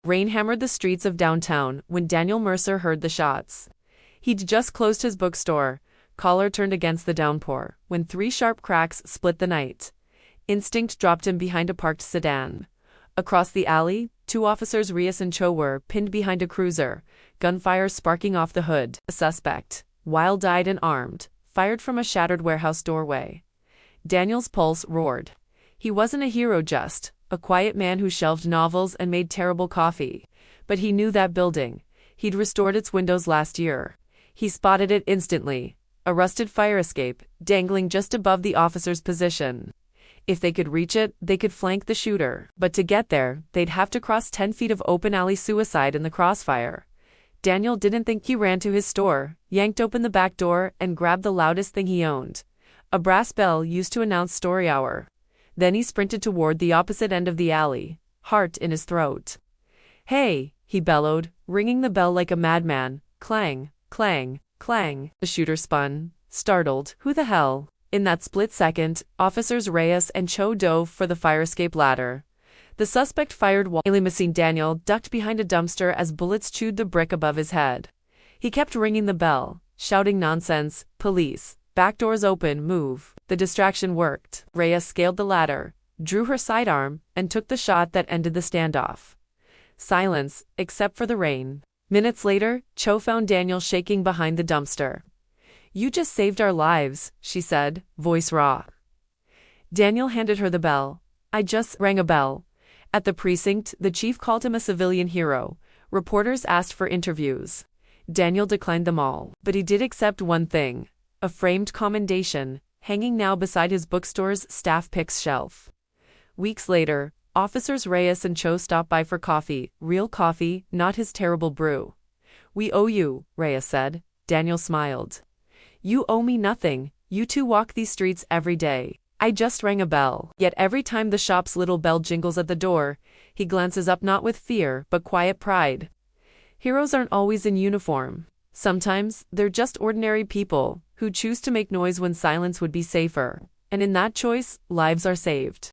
Rain hammered the streets of downtown when Daniel Mercer heard the shots. He'd just closed his bookstore, collar turned against the downpour, when 3 sharp cracks split the night. Instinct dropped him behind a parked sedan. Across the alley, 2 officers, Reyes and Cho, were pinned behind a cruiser, gunfire sparking off the hood. A suspect, wild-eyed and armed, fired from a shattered warehouse doorway. Daniel's pulse roared. He wasn't a hero, just a quiet man who shelved novels and made terrible coffee. But he knew that building. He'd restored its windows last year. He spotted it instantly. A rusted fire escape, dangling just above the officer's position. If they could reach it, they could flank the shooter. But to get there, they'd have to cross 10 feet of open alley, suicide in the crossfire. Daniel didn't think. He ran to his store, yanked open the back door, and grabbed the loudest thing he owned. A brass bell used to announce story hour. Then he sprinted toward the opposite end of the alley, heart in his throat. "Hey!" he bellowed, ringing the bell like a madman. Clang, clang, clang. The shooter spun, startled. Who the hell? In that split second, officers Reyes and Cho dove for the fire escape ladder. The suspect fired while Daniel ducked behind a dumpster as bullets chewed the brick above his head. He kept ringing the bell, shouting nonsense, "Police, back doors open, move." The distraction worked. Reyes scaled the ladder, drew her sidearm, and took the shot that ended the standoff. Silence, except for the rain. Minutes later, Cho found Daniel shaking behind the dumpster. "You just saved our lives," she said, voice raw. Daniel handed her the bell. "I just rang a bell." At the precinct, the chief called him a civilian hero. Reporters asked for interviews. Daniel declined them all. But he did accept one thing: a framed commendation, hanging now beside his bookstore's staff picks shelf. Weeks later, officers Reyes and Cho stopped by for coffee, real coffee, not his terrible brew. "We owe you," Reyes said. Daniel smiled. "You owe me nothing. You two walk these streets every day. I just rang a bell." Yet every time the shop's little bell jingles at the door, he glances up, not with fear, but quiet pride. Heroes aren't always in uniform. Sometimes, they're just ordinary people who choose to make noise when silence would be safer. And in that choice, lives are saved.